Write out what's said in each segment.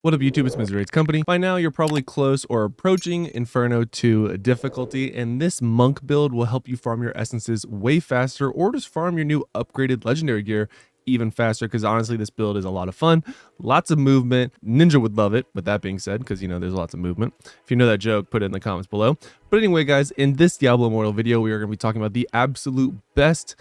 What up YouTube, it's Misery's Company. By now you're probably close or approaching Inferno 2 difficulty, and this monk build will help you farm your essences way faster or just farm your new upgraded legendary gear even faster, because honestly this build is a lot of fun, lots of movement. Ninja would love it, with that being said, because you know there's lots of movement. If you know that joke, put it in the comments below. But anyway guys, in this Diablo Immortal video we are going to be talking about the absolute best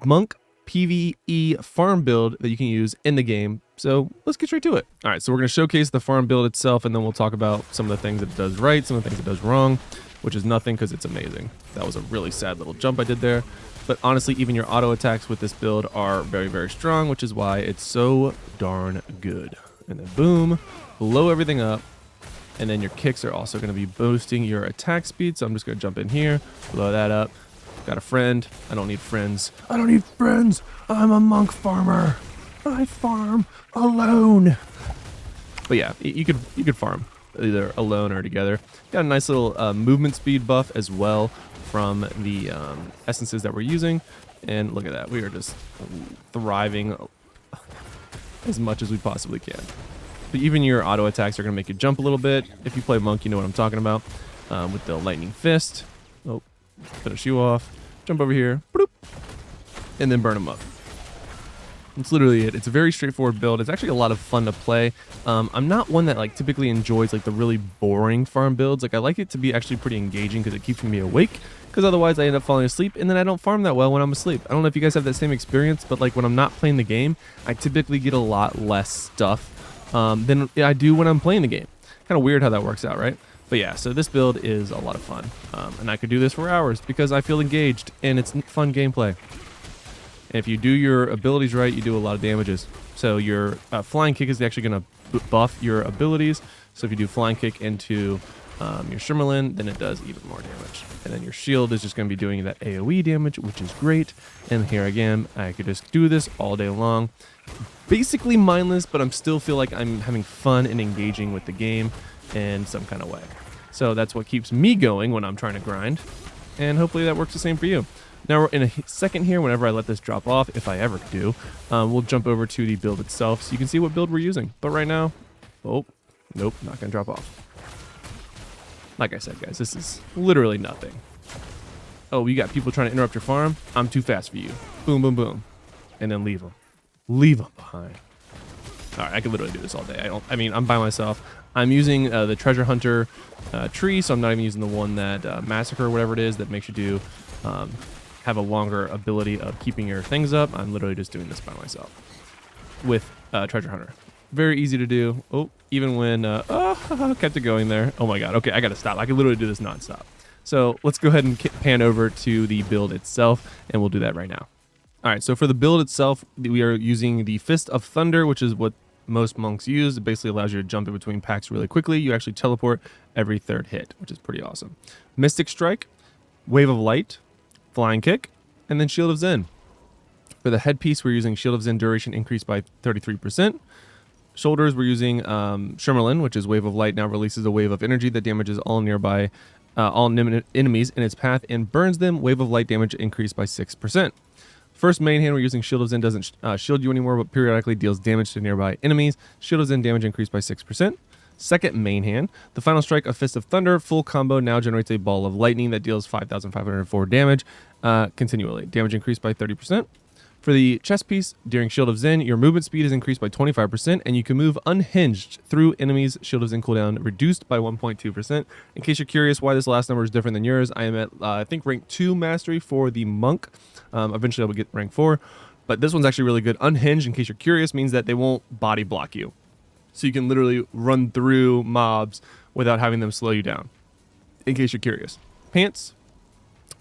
monk PvE farm build that you can use in the game. So let's get straight to it. All right, so we're going to showcase the farm build itself, and then we'll talk about some of the things that it does right, some of the things it does wrong, which is nothing because it's amazing. That was a really sad little jump I did there. But honestly, even your auto attacks with this build are very, very strong, which is why it's so darn good. And then boom, blow everything up. And then your kicks are also going to be boosting your attack speed. So I'm just going to jump in here, blow that up. Got a friend. I don't need friends. I don't need friends. I'm a monk farmer. I farm alone. But yeah, you could farm either alone or together. Got a nice little movement speed buff as well from the essences that we're using. And look at that. We are just thriving as much as we possibly can. But even your auto attacks are going to make you jump a little bit. If you play monk, you know what I'm talking about. With the lightning fist. Oh, finish you off. Jump over here. Bloop, and then burn them up. That's literally it. It's a very straightforward build. It's actually a lot of fun to play. I'm not one that like typically enjoys like the really boring farm builds. Like I like it to be actually pretty engaging because it keeps me awake. Because otherwise I end up falling asleep and then I don't farm that well when I'm asleep. I don't know if you guys have that same experience, but like when I'm not playing the game, I typically get a lot less stuff than I do when I'm playing the game. Kind of weird how that works out, right? But yeah, so this build is a lot of fun. And I could do this for hours because I feel engaged and it's fun gameplay. And if you do your abilities right, you do a lot of damages. So your flying kick is actually going to buff your abilities. So if you do flying kick into your Shimmerlin, then it does even more damage. And then your shield is just going to be doing that AoE damage, which is great. And here again, I could just do this all day long. Basically mindless, but I'm still feel like I'm having fun and engaging with the game in some kind of way. So that's what keeps me going when I'm trying to grind. And hopefully that works the same for you. Now, in a second here, whenever I let this drop off, if I ever do, we'll jump over to the build itself so you can see what build we're using. But right now, oh, nope, not going to drop off. Like I said, guys, this is literally nothing. Oh, you got people trying to interrupt your farm? I'm too fast for you. Boom, boom, boom. And then leave them. Leave them behind. All right, I could literally do this all day. I mean, I'm by myself. I'm using the treasure hunter tree, so I'm not even using the one that massacre or whatever it is that makes you do have a longer ability of keeping your things up. I'm literally just doing this by myself with treasure hunter. Very easy to do. Oh, even when kept it going there. Oh my god. Okay, I gotta stop. I can literally do this nonstop. So let's go ahead and pan over to the build itself, and we'll do that right now. All right. So for the build itself, we are using the Fist of Thunder, which is what most monks use. It basically allows you to jump in between packs really quickly. You actually teleport every third hit, which is pretty awesome. Mystic Strike, Wave of Light, Flying Kick, and then Shield of Zen. For the headpiece, we're using Shield of Zen duration increased by 33%. Shoulders, we're using Shimmerlin, which is Wave of Light, now releases a wave of energy that damages all nearby enemies in its path and burns them. Wave of Light damage increased by 6%. First main hand, we're using Shield of Zen, doesn't shield you anymore, but periodically deals damage to nearby enemies. Shield of Zen damage increased by 6%. Second main hand, the final strike of Fist of Thunder, full combo now generates a ball of lightning that deals 5,504 damage continually. Damage increased by 30%. For the chest piece, during Shield of Zen, your movement speed is increased by 25%, and you can move unhinged through enemies. Shield of Zen cooldown reduced by 1.2%. In case you're curious why this last number is different than yours, I am at, I think, rank 2 mastery for the monk. Eventually I will get rank 4. But this one's actually really good. Unhinged, in case you're curious, means that they won't body block you. So you can literally run through mobs without having them slow you down, in case you're curious. Pants.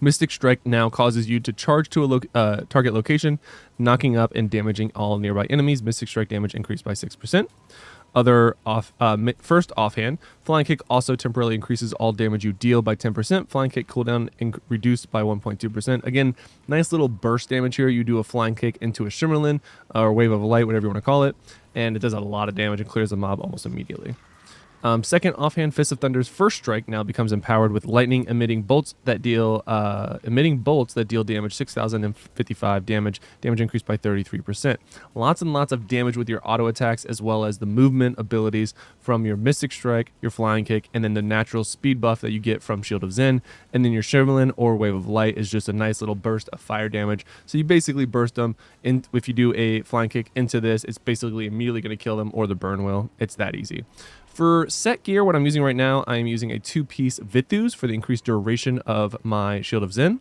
Mystic Strike now causes you to charge to a target location, knocking up and damaging all nearby enemies. Mystic Strike damage increased by 6%. First offhand, Flying Kick also temporarily increases all damage you deal by 10%. Flying Kick cooldown reduced by 1.2%. Again, nice little burst damage here. You do a Flying Kick into a Shimmerlin or Wave of Light, whatever you want to call it, and it does a lot of damage and clears the mob almost immediately. Second, offhand Fist of Thunder's first strike now becomes empowered with lightning emitting bolts that deal damage 6,055 damage. Damage increased by 33%. Lots and lots of damage with your auto attacks, as well as the movement abilities from your Mystic Strike, your Flying Kick, and then the natural speed buff that you get from Shield of Zen. And then your Shiverlin or Wave of Light is just a nice little burst of fire damage. So you basically burst them in. If you do a Flying Kick into this, it's basically immediately going to kill them, or the burn will. It's that easy. For set gear, what I'm using right now, I am using a 2-piece Vithus for the increased duration of my Shield of Zen.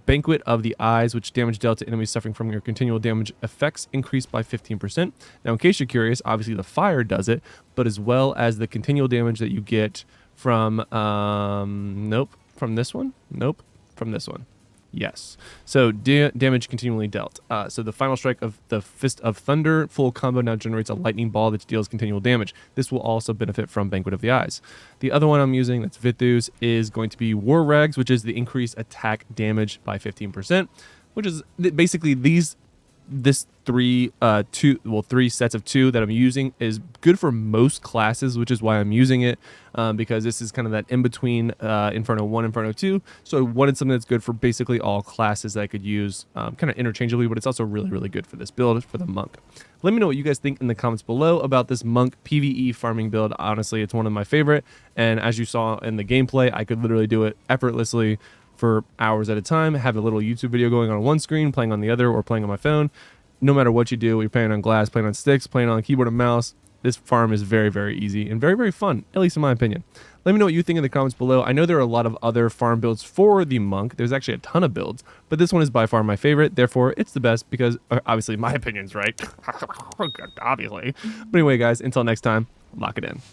Banquet of the Eyes, which damage dealt to enemies suffering from your continual damage effects increased by 15%. Now, in case you're curious, obviously the fire does it, but as well as the continual damage that you get from, from this one? Nope, from this one. Yes. So damage continually dealt. So the final strike of the Fist of Thunder full combo now generates a lightning ball that deals continual damage. This will also benefit from Banquet of the Eyes. The other one I'm using, that's Vithus, is going to be War Rags, which is the increased attack damage by 15%, which is basically three sets of 2 that I'm using is good for most classes, which is why I'm using it, because this is kind of that in between Inferno 1 and Inferno 2. So I wanted something that's good for basically all classes that I could use kind of interchangeably, but it's also really, really good for this build for the monk. Let me know what you guys think in the comments below about this monk PvE farming build. Honestly, it's one of my favorite, and as you saw in the gameplay, I could literally do it effortlessly for hours at a time, have a little YouTube video going on one screen, playing on the other, or playing on my phone. No matter what you do, you're playing on glass, playing on sticks, playing on keyboard and mouse, this farm is very, very easy and very, very fun, at least in my opinion. Let me know what you think in the comments below. I know there are a lot of other farm builds for the monk. There's actually a ton of builds, but this one is by far my favorite. Therefore, it's the best because obviously my opinion's right. Obviously. But anyway, guys, until next time, lock it in.